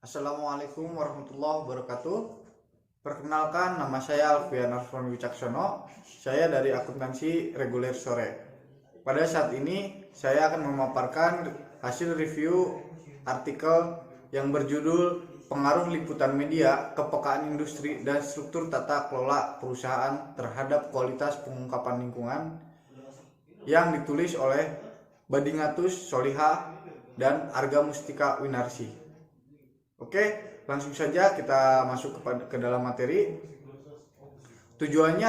Assalamualaikum warahmatullahi wabarakatuh. Perkenalkan, nama saya Alfian Arfan Wicaksono. Saya dari akuntansi reguler sore. Pada saat ini saya akan memaparkan hasil review artikel yang berjudul Pengaruh Liputan Media, Kepekaan Industri dan Struktur Tata Kelola Perusahaan Terhadap Kualitas Pengungkapan Lingkungan yang ditulis oleh Badingatus Soliha dan Arga Mustika Winarsi. Oke, langsung saja kita masuk ke dalam materi. Tujuan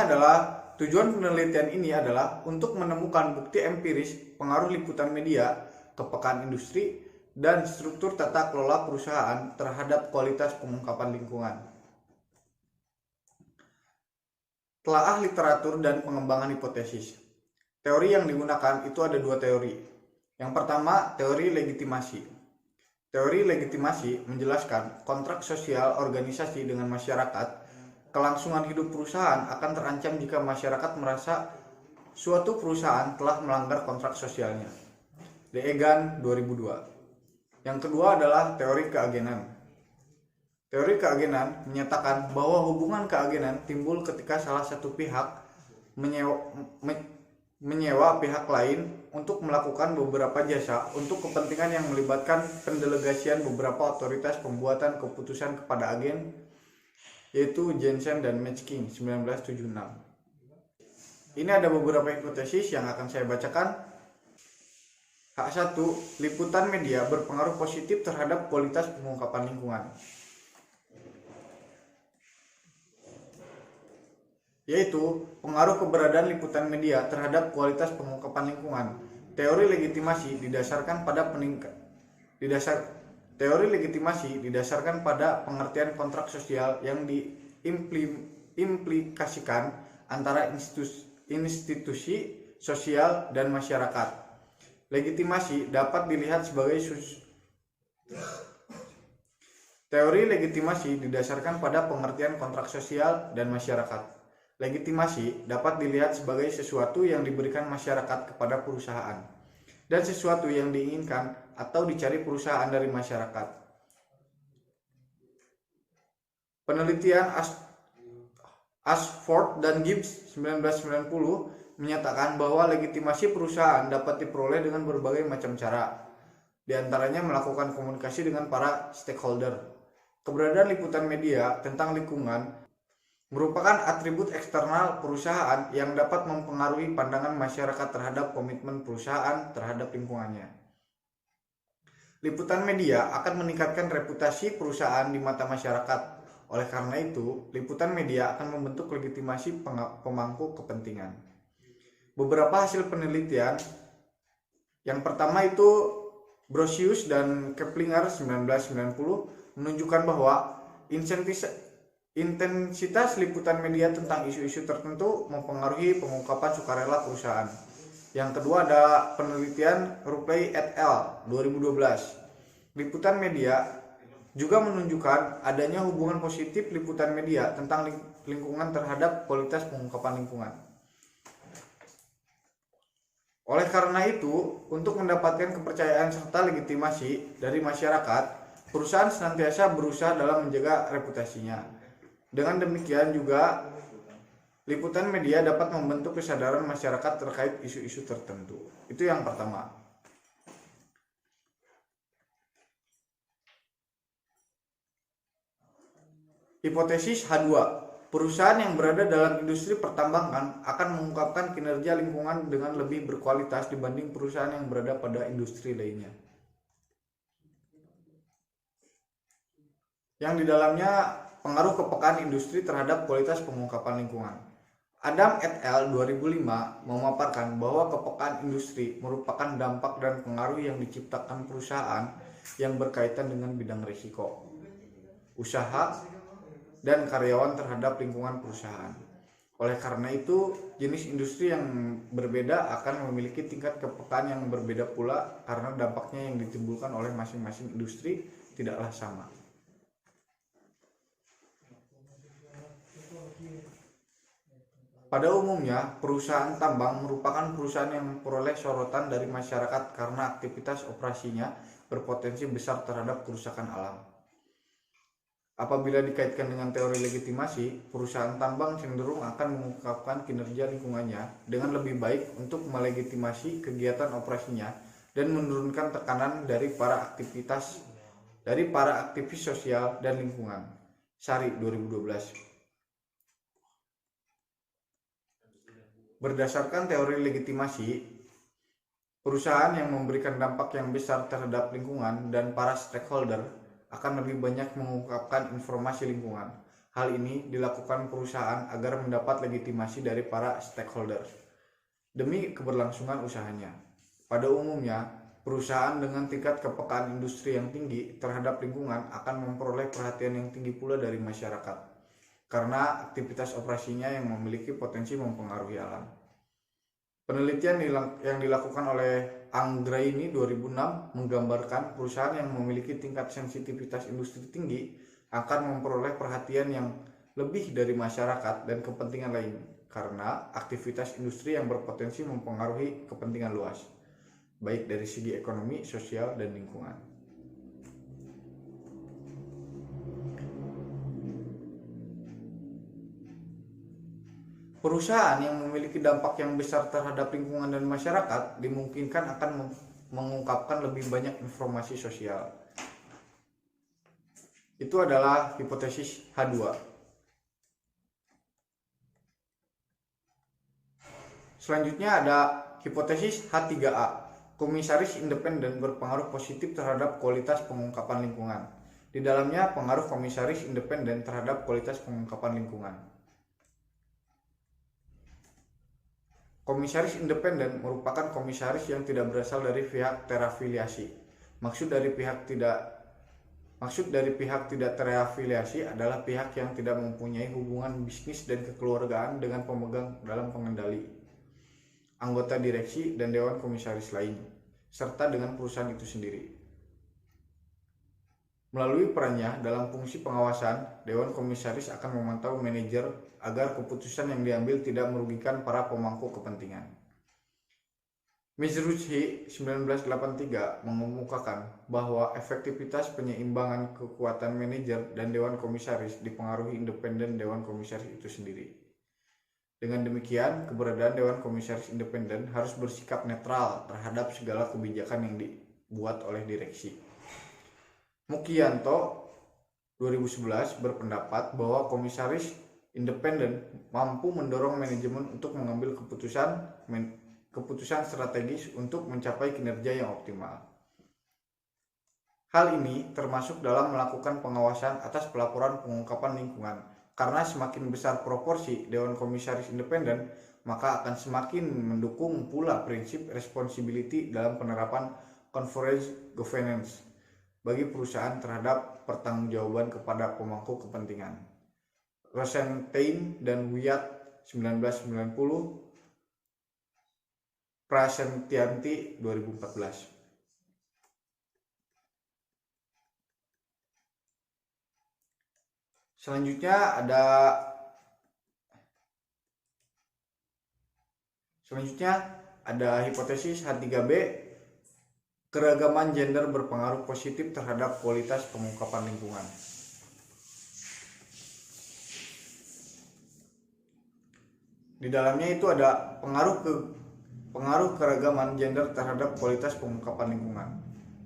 penelitian ini adalah untuk menemukan bukti empiris pengaruh liputan media, kepekaan industri, dan struktur tata kelola perusahaan terhadap kualitas pengungkapan lingkungan. Telaah literatur dan pengembangan hipotesis. Teori yang digunakan itu ada dua teori. Yang pertama, teori legitimasi. Teori legitimasi menjelaskan kontrak sosial organisasi dengan masyarakat. Kelangsungan hidup perusahaan akan terancam jika masyarakat merasa suatu perusahaan telah melanggar kontrak sosialnya. De Egan 2002. Yang kedua adalah teori keagenan. Teori keagenan menyatakan bahwa hubungan keagenan timbul ketika salah satu pihak menyewa pihak lain untuk melakukan beberapa jasa untuk kepentingan yang melibatkan pendelegasian beberapa otoritas pembuatan keputusan kepada agen, yaitu Jensen dan Metchking 1976. Ini ada beberapa hipotesis yang akan saya bacakan. Hak 1. Liputan media berpengaruh positif terhadap kualitas pengungkapan lingkungan, yaitu pengaruh keberadaan liputan media terhadap kualitas pengungkapan lingkungan. Teori legitimasi didasarkan pada pengertian kontrak sosial yang diimplikasikan antara institusi sosial dan masyarakat. Legitimasi dapat dilihat sebagai Teori legitimasi didasarkan pada pengertian kontrak sosial dan masyarakat. Legitimasi dapat dilihat sebagai sesuatu yang diberikan masyarakat kepada perusahaan dan sesuatu yang diinginkan atau dicari perusahaan dari masyarakat. Penelitian Ashford dan Gibbs 1990 menyatakan bahwa legitimasi perusahaan dapat diperoleh dengan berbagai macam cara, di antaranya melakukan komunikasi dengan para stakeholder. Keberadaan liputan media tentang lingkungan merupakan atribut eksternal perusahaan yang dapat mempengaruhi pandangan masyarakat terhadap komitmen perusahaan terhadap lingkungannya. Liputan media akan meningkatkan reputasi perusahaan di mata masyarakat. Oleh karena itu, liputan media akan membentuk legitimasi pemangku kepentingan. Beberapa hasil penelitian, yang pertama itu Brosius dan Keplinger 1990 menunjukkan bahwa intensitas liputan media tentang isu-isu tertentu mempengaruhi pengungkapan sukarela perusahaan. Yang kedua ada penelitian Rupley et al. 2012. Liputan media juga menunjukkan adanya hubungan positif liputan media tentang lingkungan terhadap kualitas pengungkapan lingkungan. Oleh karena itu, untuk mendapatkan kepercayaan serta legitimasi dari masyarakat, perusahaan senantiasa berusaha dalam menjaga reputasinya. Dengan demikian juga, liputan media dapat membentuk kesadaran masyarakat terkait isu-isu tertentu. Itu yang pertama. Hipotesis H2. Perusahaan yang berada dalam industri pertambangan akan mengungkapkan kinerja lingkungan dengan lebih berkualitas dibanding perusahaan yang berada pada industri lainnya, yang di dalamnya pengaruh kepekaan industri terhadap kualitas pengungkapan lingkungan. Adam et al. 2005 memaparkan bahwa kepekaan industri merupakan dampak dan pengaruh yang diciptakan perusahaan yang berkaitan dengan bidang risiko, usaha, dan karyawan terhadap lingkungan perusahaan. Oleh karena itu, jenis industri yang berbeda akan memiliki tingkat kepekaan yang berbeda pula karena dampaknya yang ditimbulkan oleh masing-masing industri tidaklah sama. Pada umumnya, perusahaan tambang merupakan perusahaan yang memperoleh sorotan dari masyarakat karena aktivitas operasinya berpotensi besar terhadap kerusakan alam. Apabila dikaitkan dengan teori legitimasi, perusahaan tambang cenderung akan mengungkapkan kinerja lingkungannya dengan lebih baik untuk melegitimasi kegiatan operasinya dan menurunkan tekanan dari para aktivis sosial dan lingkungan. Sari 2012. Berdasarkan teori legitimasi, perusahaan yang memberikan dampak yang besar terhadap lingkungan dan para stakeholder akan lebih banyak mengungkapkan informasi lingkungan. Hal ini dilakukan perusahaan agar mendapat legitimasi dari para stakeholder demi keberlangsungan usahanya. Pada umumnya, perusahaan dengan tingkat kepekaan industri yang tinggi terhadap lingkungan akan memperoleh perhatian yang tinggi pula dari masyarakat karena aktivitas operasinya yang memiliki potensi mempengaruhi alam. Penelitian yang dilakukan oleh Anggraini 2006 menggambarkan perusahaan yang memiliki tingkat sensitivitas industri tinggi akan memperoleh perhatian yang lebih dari masyarakat dan kepentingan lain karena aktivitas industri yang berpotensi mempengaruhi kepentingan luas, baik dari segi ekonomi, sosial, dan lingkungan. Perusahaan yang memiliki dampak yang besar terhadap lingkungan dan masyarakat dimungkinkan akan mengungkapkan lebih banyak informasi sosial. Itu adalah hipotesis H2. Selanjutnya ada hipotesis H3A. Komisaris independen berpengaruh positif terhadap kualitas pengungkapan lingkungan. Di dalamnya pengaruh komisaris independen terhadap kualitas pengungkapan lingkungan. Komisaris independen merupakan komisaris yang tidak berasal dari pihak terafiliasi. Maksud dari pihak tidak terafiliasi adalah pihak yang tidak mempunyai hubungan bisnis dan kekeluargaan dengan pemegang dalam pengendali, anggota direksi dan dewan komisaris lain, serta dengan perusahaan itu sendiri. Melalui perannya dalam fungsi pengawasan, dewan komisaris akan memantau manajer agar keputusan yang diambil tidak merugikan para pemangku kepentingan. Mizruchi 1983 mengemukakan bahwa efektivitas penyeimbangan kekuatan manajer dan dewan komisaris dipengaruhi independen dewan komisaris itu sendiri. Dengan demikian, keberadaan dewan komisaris independen harus bersikap netral terhadap segala kebijakan yang dibuat oleh direksi. Mukianto 2011 berpendapat bahwa komisaris independen mampu mendorong manajemen untuk mengambil keputusan strategis untuk mencapai kinerja yang optimal. Hal ini termasuk dalam melakukan pengawasan atas pelaporan pengungkapan lingkungan, karena semakin besar proporsi dewan komisaris independen, maka akan semakin mendukung pula prinsip responsibility dalam penerapan corporate governance bagi perusahaan terhadap pertanggungjawaban kepada pemangku kepentingan. Rosenstein dan Wyatt 1990, Prasentianti 2014. Selanjutnya ada hipotesis H3B. Keragaman gender berpengaruh positif terhadap kualitas pengungkapan lingkungan. Di dalamnya itu ada pengaruh keragaman gender terhadap kualitas pengungkapan lingkungan.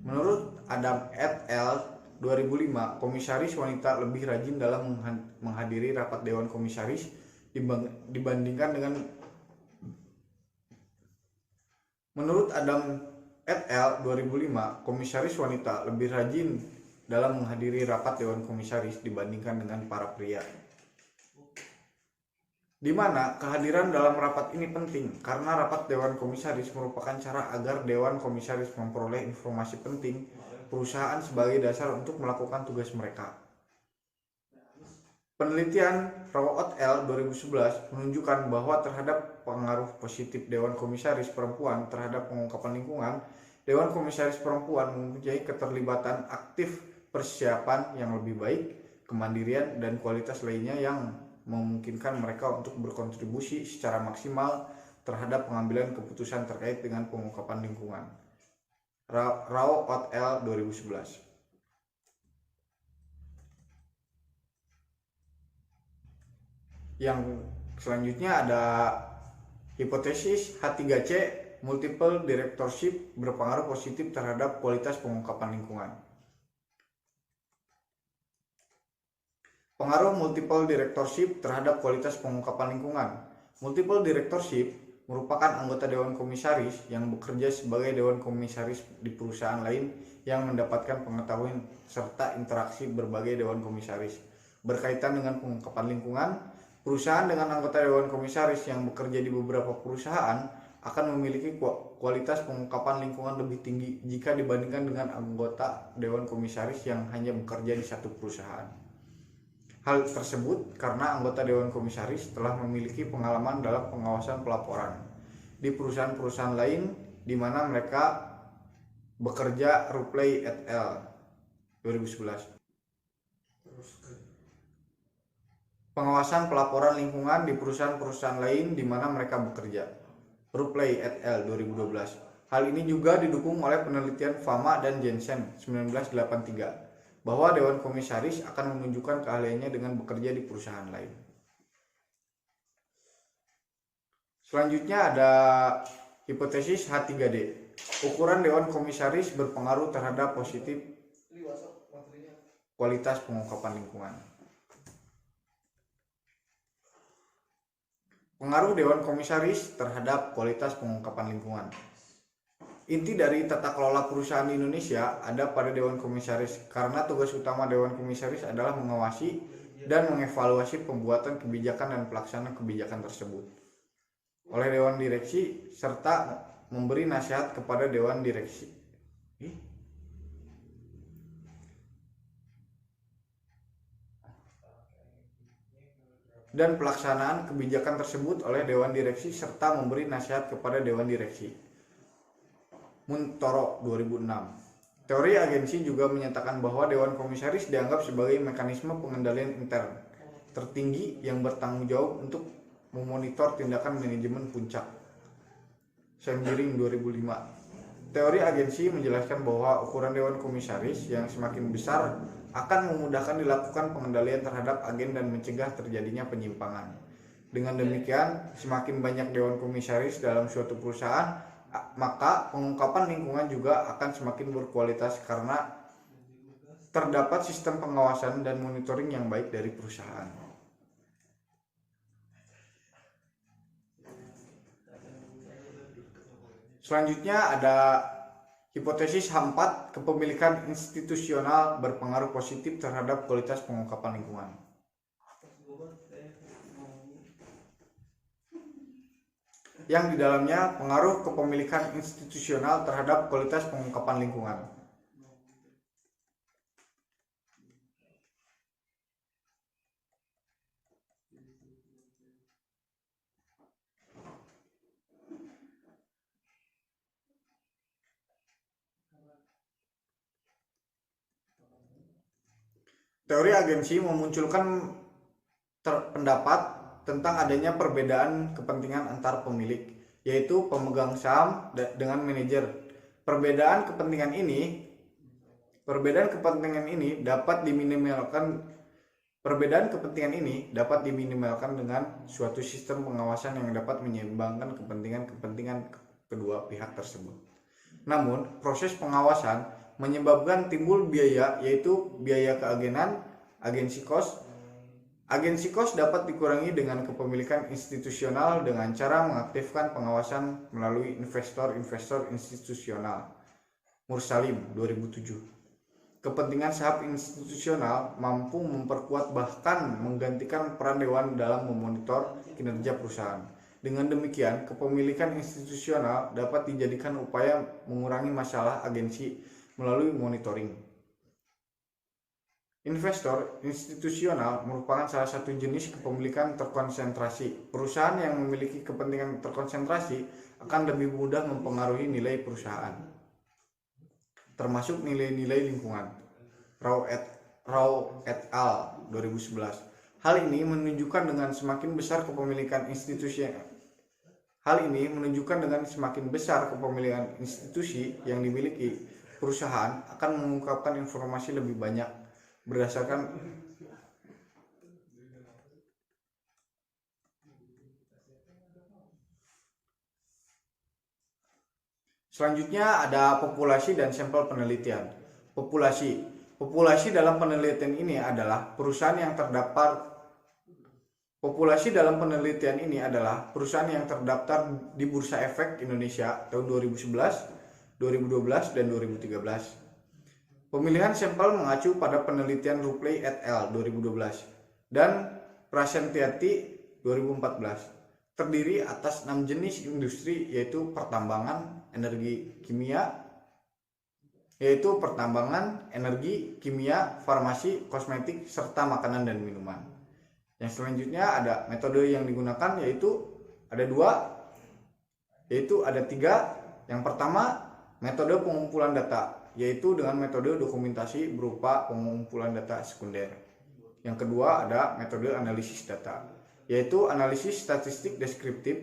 Menurut Adam et al. 2005, komisaris wanita lebih rajin dalam menghadiri rapat dewan komisaris dibandingkan dengan Menurut Adam et al. 2005, komisaris wanita lebih rajin dalam menghadiri rapat dewan komisaris dibandingkan dengan para pria. Di mana kehadiran dalam rapat ini penting karena rapat dewan komisaris merupakan cara agar dewan komisaris memperoleh informasi penting perusahaan sebagai dasar untuk melakukan tugas mereka. Penelitian Rao et al. 2011 menunjukkan bahwa terhadap pengaruh positif dewan komisaris perempuan terhadap pengungkapan lingkungan, dewan komisaris perempuan mempunyai keterlibatan aktif, persiapan yang lebih baik, kemandirian, dan kualitas lainnya yang memungkinkan mereka untuk berkontribusi secara maksimal terhadap pengambilan keputusan terkait dengan pengungkapan lingkungan. Rao et al. 2011. Yang selanjutnya ada hipotesis H3C, multiple directorship berpengaruh positif terhadap kualitas pengungkapan lingkungan. Pengaruh multiple directorship terhadap kualitas pengungkapan lingkungan. Multiple directorship merupakan anggota Dewan Komisaris yang bekerja sebagai Dewan Komisaris di perusahaan lain yang mendapatkan pengetahuan serta interaksi berbagai Dewan Komisaris. Berkaitan dengan pengungkapan lingkungan, perusahaan dengan anggota Dewan Komisaris yang bekerja di beberapa perusahaan akan memiliki kualitas pengungkapan lingkungan lebih tinggi jika dibandingkan dengan anggota Dewan Komisaris yang hanya bekerja di satu perusahaan. Hal tersebut karena anggota Dewan Komisaris telah memiliki pengalaman dalam pengawasan pelaporan di perusahaan-perusahaan lain di mana mereka bekerja. Rupley et al. 2011. Pengawasan pelaporan lingkungan di perusahaan-perusahaan lain di mana mereka bekerja. Rupley et al. 2012. Hal ini juga didukung oleh penelitian Fama dan Jensen 1983. Bahwa Dewan Komisaris akan menunjukkan keahliannya dengan bekerja di perusahaan lain. Selanjutnya ada hipotesis H3D. Ukuran Dewan Komisaris berpengaruh terhadap positif kualitas pengungkapan lingkungan. Pengaruh Dewan Komisaris terhadap kualitas pengungkapan lingkungan. Inti dari tata kelola perusahaan di Indonesia ada pada Dewan Komisaris karena tugas utama Dewan Komisaris adalah mengawasi dan mengevaluasi pembuatan kebijakan dan pelaksanaan kebijakan tersebut oleh Dewan Direksi serta memberi nasihat kepada Dewan Direksi. Dan pelaksanaan kebijakan tersebut oleh Dewan Direksi serta memberi nasihat kepada Dewan Direksi. Muntoro 2006. Teori agensi juga menyatakan bahwa Dewan Komisaris dianggap sebagai mekanisme pengendalian intern tertinggi yang bertanggung jawab untuk memonitor tindakan manajemen puncak. Sembiring 2005. Teori agensi menjelaskan bahwa ukuran Dewan Komisaris yang semakin besar akan memudahkan dilakukan pengendalian terhadap agen dan mencegah terjadinya penyimpangan. Dengan demikian, semakin banyak Dewan Komisaris dalam suatu perusahaan, maka pengungkapan lingkungan juga akan semakin berkualitas karena terdapat sistem pengawasan dan monitoring yang baik dari perusahaan. Selanjutnya ada hipotesis H4, kepemilikan institusional berpengaruh positif terhadap kualitas pengungkapan lingkungan. Yang di dalamnya pengaruh kepemilikan institusional terhadap kualitas pengungkapan lingkungan. Teori agensi memunculkan pendapat tentang adanya perbedaan kepentingan antar pemilik, yaitu pemegang saham dengan manajer. Perbedaan kepentingan ini dapat diminimalkan dengan suatu sistem pengawasan yang dapat menyeimbangkan kepentingan kedua pihak tersebut. Namun, proses pengawasan menyebabkan timbul biaya, yaitu biaya keagenan, agency cost. Agency cost dapat dikurangi dengan kepemilikan institusional dengan cara mengaktifkan pengawasan melalui investor institusional. Mursalim 2007. Kepentingan saham institusional mampu memperkuat bahkan menggantikan peran dewan dalam memonitor kinerja perusahaan. Dengan demikian, kepemilikan institusional dapat dijadikan upaya mengurangi masalah agensi melalui monitoring. Investor institusional merupakan salah satu jenis kepemilikan terkonsentrasi. Perusahaan yang memiliki kepentingan terkonsentrasi akan lebih mudah mempengaruhi nilai perusahaan, termasuk nilai-nilai lingkungan. Rao et al. 2011. Hal ini menunjukkan dengan semakin besar kepemilikan institusi yang dimiliki, perusahaan akan mengungkapkan informasi lebih banyak berdasarkan Selanjutnya ada populasi dan sampel penelitian. Populasi dalam penelitian ini adalah perusahaan yang terdaftar di Bursa Efek Indonesia tahun 2011, 2012, dan 2013. Pemilihan sampel mengacu pada penelitian Rupley et al. 2012 dan Prasentyati 2014. Terdiri atas 6 jenis industri, yaitu pertambangan, energi kimia, farmasi, kosmetik, serta makanan dan minuman. Yang selanjutnya ada metode yang digunakan, yaitu ada 3. Yang pertama, metode pengumpulan data, yaitu dengan metode dokumentasi berupa pengumpulan data sekunder. Yang kedua ada metode analisis data, yaitu analisis statistik deskriptif,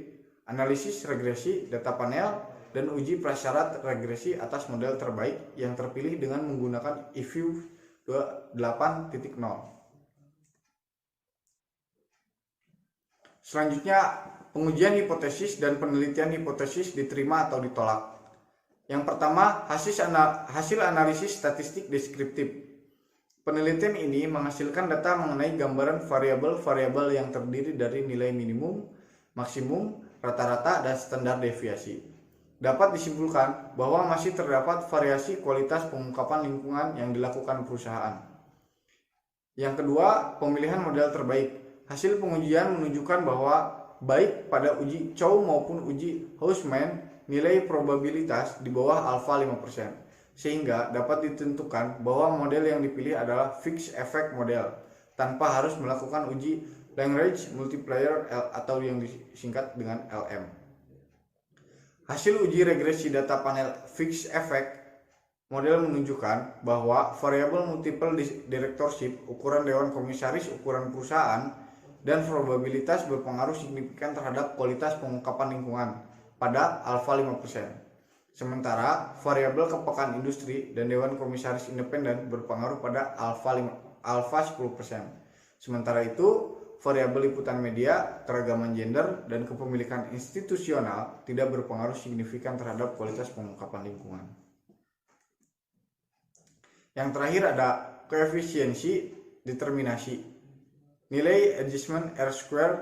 analisis regresi data panel, dan uji prasyarat regresi atas model terbaik yang terpilih dengan menggunakan EView 8.0. Selanjutnya, pengujian hipotesis dan penelitian hipotesis diterima atau ditolak. Yang pertama, hasil analisis statistik deskriptif. Penelitian ini menghasilkan data mengenai gambaran variabel-variabel yang terdiri dari nilai minimum, maksimum, rata-rata, dan standar deviasi. Dapat disimpulkan bahwa masih terdapat variasi kualitas pengungkapan lingkungan yang dilakukan perusahaan. Yang kedua, pemilihan model terbaik. Hasil pengujian menunjukkan bahwa baik pada uji Chow maupun uji Hausman, nilai probabilitas di bawah alfa 5%. Sehingga dapat ditentukan bahwa model yang dipilih adalah fixed effect model tanpa harus melakukan uji Lagrange multiplier atau yang disingkat dengan LM. Hasil uji regresi data panel fixed effect model menunjukkan bahwa variabel multiple directorship, ukuran dewan komisaris, ukuran perusahaan, dan probabilitas berpengaruh signifikan terhadap kualitas pengungkapan lingkungan pada alfa 5%. Sementara variabel kepekaan industri dan dewan komisaris independen berpengaruh pada alfa 10%. Sementara itu, variabel liputan media, keragaman gender, dan kepemilikan institusional tidak berpengaruh signifikan terhadap kualitas pengungkapan lingkungan. Yang terakhir ada koefisiensi determinasi. Nilai adjustment R-square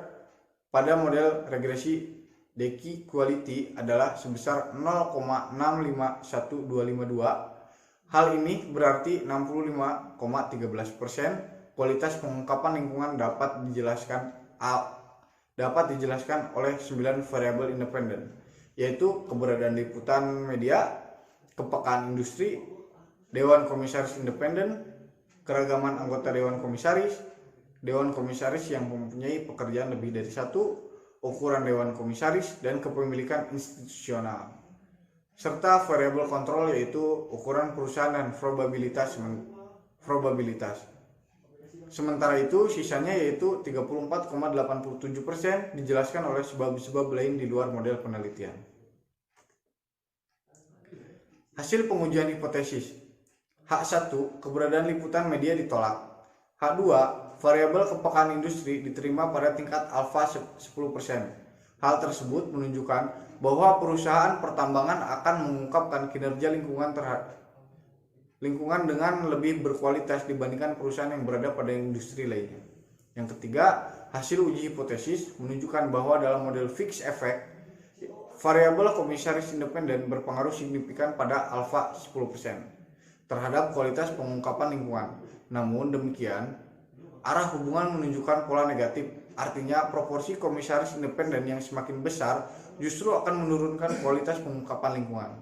pada model regresi Deki Quality adalah sebesar 0,651252. Hal ini berarti 65,13% kualitas pengungkapan lingkungan dapat dijelaskan oleh 9 variabel independen, yaitu keberadaan liputan media, kepekaan industri, dewan komisaris independen, keragaman anggota dewan komisaris yang mempunyai pekerjaan lebih dari satu, ukuran dewan komisaris, dan kepemilikan institusional, serta variabel kontrol yaitu ukuran perusahaan dan probabilitas. Sementara itu sisanya yaitu 34,87% dijelaskan oleh sebab-sebab lain di luar model penelitian. Hasil pengujian hipotesis. H1, keberadaan liputan media ditolak. H2, variabel kepekaan industri diterima pada tingkat alfa 10%. Hal tersebut menunjukkan bahwa perusahaan pertambangan akan mengungkapkan kinerja lingkungan dengan lebih berkualitas dibandingkan perusahaan yang berada pada industri lainnya. Yang ketiga, hasil uji hipotesis menunjukkan bahwa dalam model fixed effect, variabel komisaris independen berpengaruh signifikan pada alfa 10% terhadap kualitas pengungkapan lingkungan. Namun demikian, arah hubungan menunjukkan pola negatif, artinya proporsi komisaris independen yang semakin besar justru akan menurunkan kualitas pengungkapan lingkungan.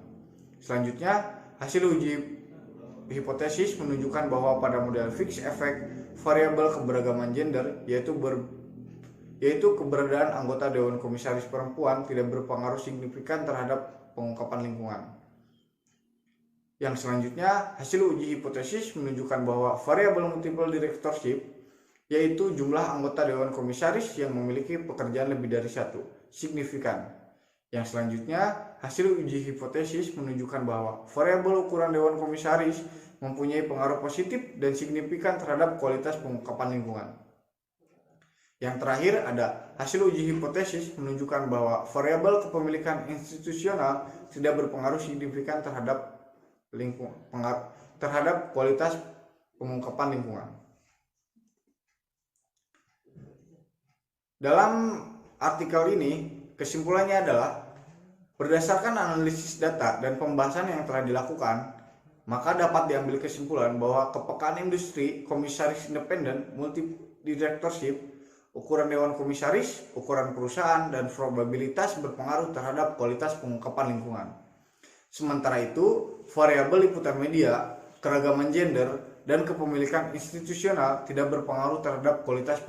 Selanjutnya, hasil uji hipotesis menunjukkan bahwa pada model fixed effect, variabel keberagaman gender, yaitu keberadaan anggota dewan komisaris perempuan, tidak berpengaruh signifikan terhadap pengungkapan lingkungan. Yang selanjutnya, hasil uji hipotesis menunjukkan bahwa variabel multiple directorship, yaitu jumlah anggota dewan komisaris yang memiliki pekerjaan lebih dari satu, signifikan. Yang selanjutnya, hasil uji hipotesis menunjukkan bahwa variabel ukuran dewan komisaris mempunyai pengaruh positif dan signifikan terhadap kualitas pengungkapan lingkungan. Yang terakhir ada hasil uji hipotesis menunjukkan bahwa variabel kepemilikan institusional tidak berpengaruh signifikan terhadap kualitas pengungkapan lingkungan. Dalam artikel ini, kesimpulannya adalah berdasarkan analisis data dan pembahasan yang telah dilakukan, maka dapat diambil kesimpulan bahwa kepekaan industri, komisaris independen, multi-directorship, ukuran dewan komisaris, ukuran perusahaan, dan probabilitas berpengaruh terhadap kualitas pengungkapan lingkungan. Sementara itu, variabel liputan media, keragaman gender, dan kepemilikan institusional tidak berpengaruh terhadap kualitas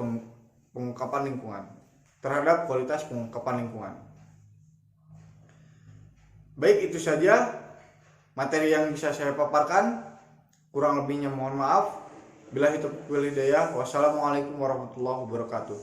pengungkapan lingkungan. Baik, itu saja materi yang bisa saya paparkan. Kurang lebihnya mohon maaf. Billahi taufiq wal hidayah. Wassalamualaikum warahmatullahi wabarakatuh.